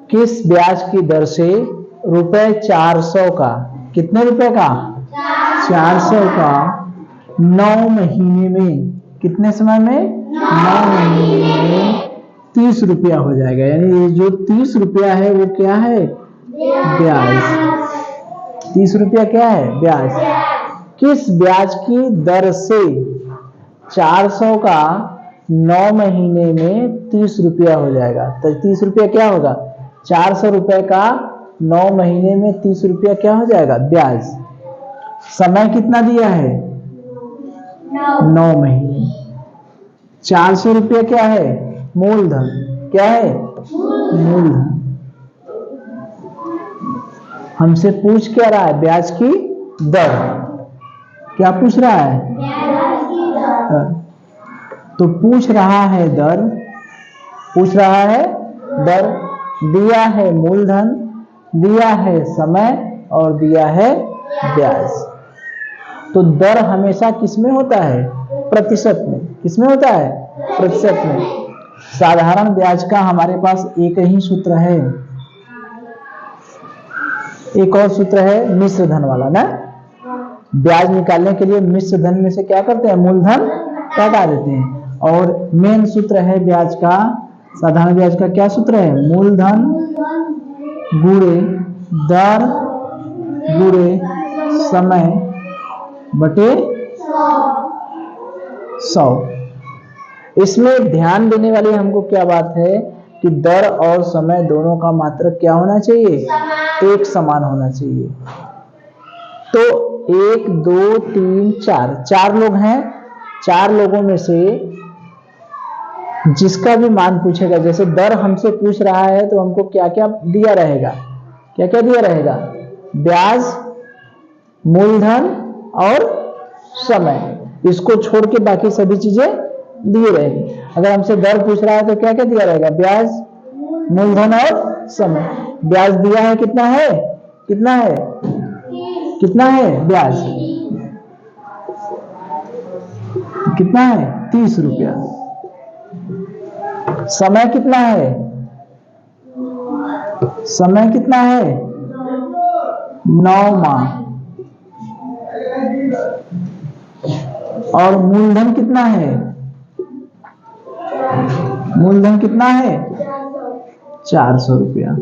किस ब्याज की दर से रुपए 400 का, कितने रुपए का, 400 का 9 महीने में, कितने समय में, 9 महीने में 30 रुपया हो जाएगा। यानी ये जो 30 रुपया है वो क्या है, ब्याज। 30 रुपया क्या है, ब्याज। किस ब्याज की दर से 400 का 9 महीने में 30 रुपया हो जाएगा। तो 30 रुपया क्या होगा, 400 रुपए का 9 महीने में 30 रुपया क्या हो जाएगा, ब्याज। समय कितना दिया है, 9 महीने। 400 रुपया क्या है, मूलधन। क्या है, मूलधन। हमसे पूछ क्या रहा है, ब्याज की दर। क्या पूछ रहा है, ब्याज की दर। तो पूछ रहा है दर, पूछ रहा है दर, दिया है मूलधन, दिया है समय और दिया है ब्याज। तो दर हमेशा किसमें होता है, प्रतिशत में। किसमें होता है, प्रतिशत में। साधारण ब्याज का हमारे पास एक ही सूत्र है, एक और सूत्र है मिश्र धन वाला ना। ब्याज निकालने के लिए मिश्र धन में से क्या करते हैं, मूलधन हटा देते हैं। और मेन सूत्र है ब्याज का, साधारण ब्याज का क्या सूत्र है, मूलधन गुणे दर गुणे समय बटे 100। इसमें ध्यान देने वाली हमको क्या बात है कि दर और समय दोनों का मात्रक क्या होना चाहिए, एक समान होना चाहिए। तो 1 2 3 4, 4 लोग हैं। 4 लोगों में से जिसका भी मान पूछेगा, जैसे दर हमसे पूछ रहा है तो हमको क्या क्या दिया रहेगा, क्या क्या दिया रहेगा, ब्याज, मूलधन और समय। इसको छोड़ के बाकी सभी चीजें दिए रहेंगे। अगर हमसे दर पूछ रहा है तो क्या क्या दिया रहेगा, ब्याज, मूलधन और समय। ब्याज दिया है, कितना है, कितना है, कितना है ब्याज, कितना है, 30 रुपया। समय कितना है, समय कितना है, 9 माह। और मूलधन कितना है, मूलधन कितना है, 400 रुपया।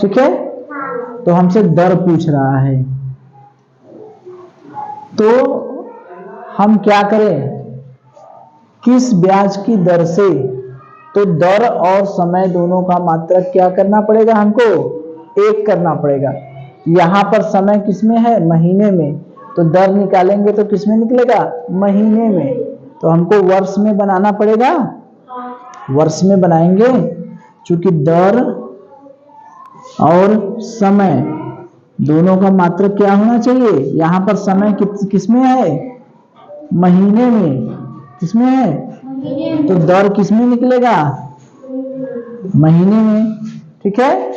ठीक है। तो हमसे दर पूछ रहा है, तो हम क्या करें, किस ब्याज की दर से। तो दर और समय दोनों का मात्रक क्या करना पड़ेगा, हमको एक करना पड़ेगा। यहां पर समय किसमें है, महीने में। तो दर निकालेंगे तो किसमें निकलेगा, महीने में। तो हमको वर्ष में बनाना पड़ेगा, वर्ष में बनाएंगे। चूंकि दर और समय दोनों का मात्रक क्या होना चाहिए, यहां पर समय किसमें है, महीने में। किसमें है, तो दर किसमें निकलेगा, महीने में। ठीक है।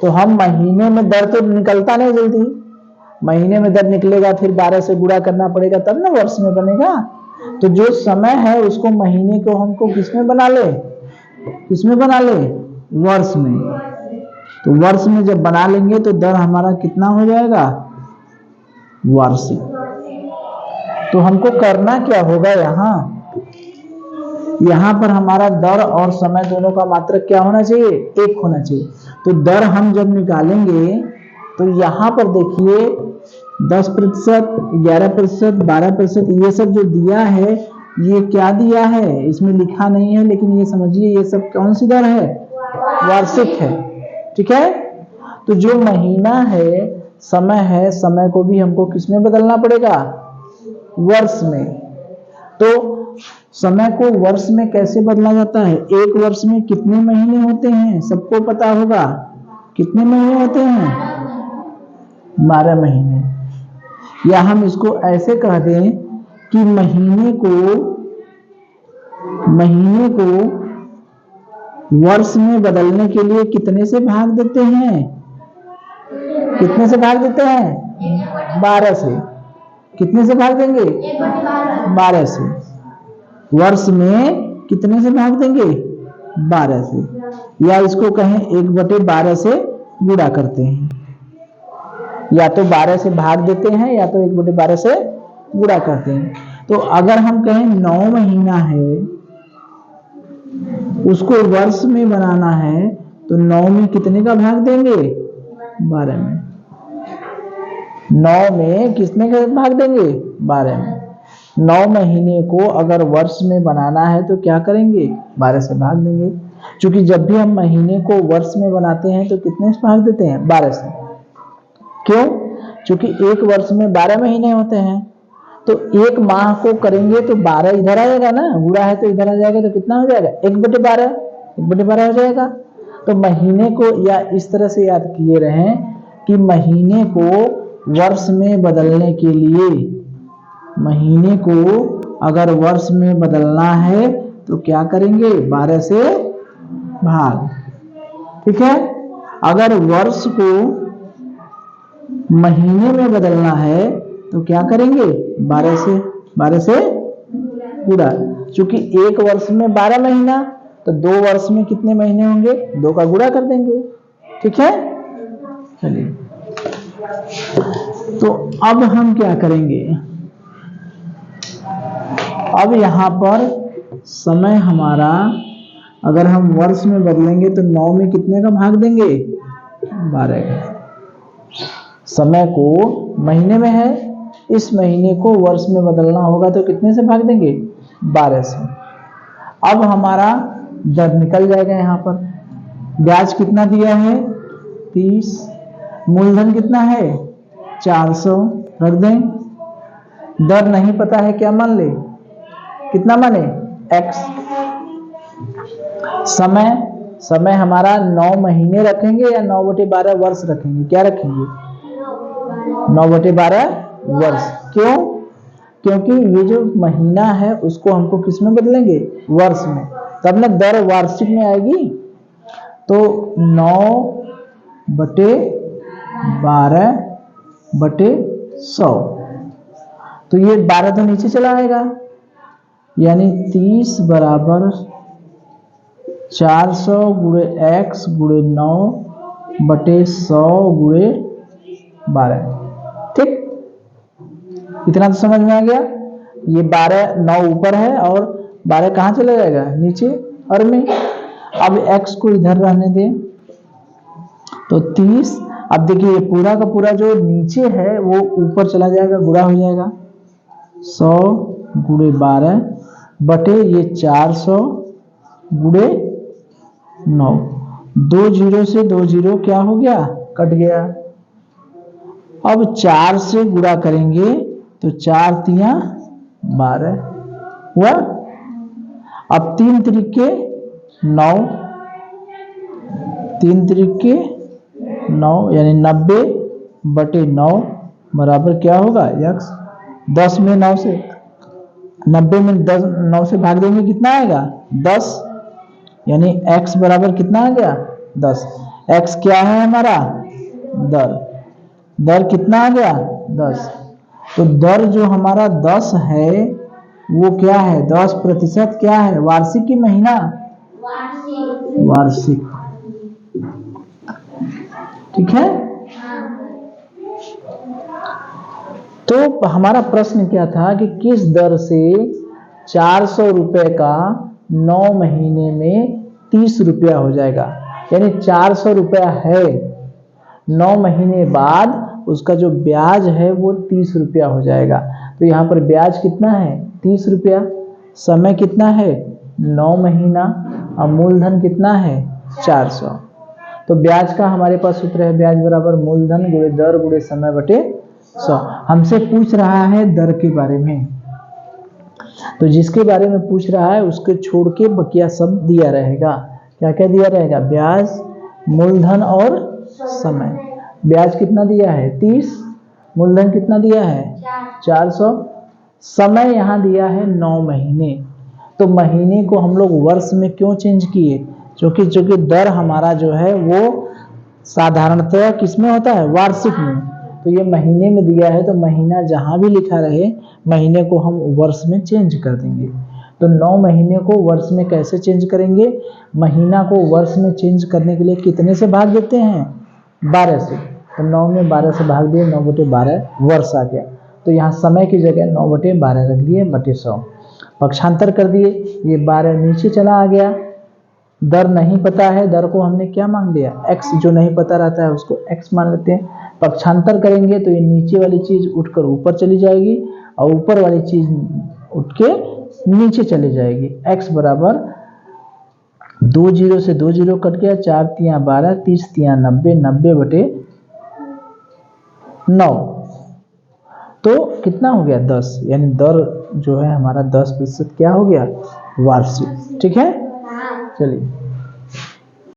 तो हम महीने में दर तो निकलता नहीं जल्दी, महीने में दर निकलेगा फिर 12 से गुणा करना पड़ेगा तब ना वर्ष में बनेगा। तो जो समय है उसको महीने को हमको किसमें बना ले, किसमें बना ले, वर्ष में। तो वर्ष में जब बना लेंगे तो दर हमारा कितना हो जाएगा, वार्षिक। तो हमको करना क्या होगा, यहां पर हमारा दर और समय दोनों का मात्रक क्या होना चाहिए, एक होना चाहिए। तो दर हम जब निकालेंगे तो यहां पर देखिए 10%, 11%, 12%, ये सब जो दिया है, ये क्या दिया है, इसमें लिखा नहीं है, लेकिन ये समझिए ये सब कौन सी दर है, वार्षिक है। ठीक है। तो जो महीना है, समय है, समय को भी हमको किसमें बदलना पड़ेगा, वर्ष में। तो समय को वर्ष में कैसे बदला जाता है, एक वर्ष में कितने महीने होते हैं, सबको पता होगा। कितने महीने होते हैं, 12 महीने। या हम इसको ऐसे कह दें कि महीने को वर्ष में बदलने के लिए कितने से भाग देते हैं, कितने से भाग देते हैं, 12 से। कितने से भाग देंगे, 12 से। वर्ष में कितने से भाग देंगे, 12 से, या इसको कहें 1/12 से गुणा करते हैं, या तो 12 से भाग देते हैं या तो 1/12 से गुणा करते हैं। तो अगर हम कहें 9 महीना है, उसको वर्ष में बनाना है, तो 9 में कितने का भाग देंगे? 12 में। 9 में कितने का भाग देंगे? 12 में। 9 महीने को अगर वर्ष में बनाना है तो क्या करेंगे? 12 से भाग देंगे। क्योंकि जब भी हम महीने को वर्ष में बनाते हैं तो कितने से भाग देते हैं? 12 से। क्यों? क्योंकि एक वर्ष में 12 महीने होते हैं, तो एक माह को करेंगे तो 12 इधर आ जाएगा ना, गुणा है तो इधर आ जाएगा, तो कितना हो जाएगा? 1/12, 1/12 हो जाएगा। तो महीने को या इस तरह से याद किए रहें कि महीने को वर्ष में बदलने के लिए, महीने को अगर वर्ष में बदलना है तो क्या करेंगे? 12 से भाग। ठीक है। अगर वर्ष को महीने में बदलना है तो क्या करेंगे? 12 से गुणा। क्योंकि एक वर्ष में 12 महीना, तो 2 वर्ष में कितने महीने होंगे? 2 का गुणा कर देंगे। ठीक है। चलिए, तो अब हम क्या करेंगे? अब यहां पर समय हमारा, अगर हम वर्ष में बदलेंगे तो 9 में कितने का भाग देंगे? 12 का। समय को महीने में है, इस महीने को वर्ष में बदलना होगा तो कितने से भाग देंगे? 12 से। अब हमारा दर निकल जाएगा। यहाँ पर ब्याज कितना दिया है? 30। मूलधन कितना है? 400 रख दें। दर नहीं पता है, क्या मान ले? कितना माने? x। समय हमारा 9 महीने रखेंगे या 9/12 वर्ष रखेंगे? क्या रखेंगे? 9/12 वर्ष। क्यों? क्योंकि ये जो महीना है उसको हमको किस में बदलेंगे? वर्ष में। तब ना दर वार्षिक में आएगी। तो 9/12/100, तो ये 12 तो नीचे चला आएगा, यानी 30 बराबर 400 गुणे x गुणे 9/100 गुणे 12। ठीक, इतना तो समझ में आ गया। ये 12, 9 ऊपर है और 12 कहाँ चला जाएगा? नीचे और में। अब x को इधर रहने दें, तो 30। अब देखिए ये पूरा का पूरा जो नीचे है वो ऊपर चला जाएगा, गुणा हो जाएगा। 100 गुणे 12 बटे ये 400 गुणे 9। 2 जीरो से 2 जीरो क्या हो गया? कट गया। अब 4 से गुणा करेंगे तो 4 तिया 12 हुआ। अब 3 त्रिके 9, 3 त्रिके 9, यानी 90/9 बराबर क्या होगा? x। 10 में 9 से 90 में 10 9 से भाग देंगे, कितना आएगा? 10। यानी x बराबर कितना आ गया? 10। x क्या है हमारा? दर कितना आ गया? 10। तो दर जो हमारा 10 है वो क्या है? 10% क्या है? वार्षिक की महीना? वार्षिक। ठीक है। तो हमारा प्रश्न क्या था कि किस दर से 400 रुपए का 9 महीने में 30 रुपया हो जाएगा? यानी 400 रुपया है, 9 महीने बाद उसका जो ब्याज है वो 30 रुपया हो जाएगा। तो यहाँ पर ब्याज कितना है? 30 रुपया। समय कितना है? 9 महीना। और मूलधन कितना है? 400। तो ब्याज का हमारे पास सूत्र है, ब्याज बराबर मूलधन गुणे दर गुणे समय बटे 100। हमसे पूछ रहा है दर के बारे में, तो जिसके बारे में पूछ रहा है उसके छोड़ के बकिया सब दिया रहेगा। क्या क्या दिया रहेगा? ब्याज, मूलधन और समय। ब्याज कितना दिया है? 30। मूलधन कितना दिया है? 400। समय यहाँ दिया है 9 महीने। तो महीने को हम लोग वर्ष में क्यों चेंज किए? क्योंकि दर हमारा जो है वो साधारणतः किसमें होता है? वार्षिक में। तो ये महीने में दिया है तो महीना जहां भी लिखा रहे, महीने को हम वर्ष में चेंज कर देंगे। तो तो 9 महीने को वर्ष में कैसे चेंज करेंगे? महीना को वर्ष में चेंज करने के लिए कितने से भाग देते हैं? 12 से। तो 9 में 12 से भाग दिए, 9/12 वर्ष आ गया। तो यहाँ समय की जगह 9/12 रख दिए बटे 100। पक्षांतर कर दिए, ये 12 नीचे चला आ गया। दर नहीं पता है, दर को हमने क्या मान लिया? x। जो नहीं पता रहता है उसको x मान लेते हैं। पक्षांतर करेंगे तो ये नीचे वाली चीज उठकर ऊपर चली जाएगी और ऊपर वाली चीज उठ के नीचे चली जाएगी। x बराबर 2 0 से 2 0 कट गया, 4 तिया 12, 30 तिया 90, 90/9। तो कितना हो गया? 10। यानी दर जो है हमारा 10% क्या हो गया? वार्षिक। ठीक है, चलिए।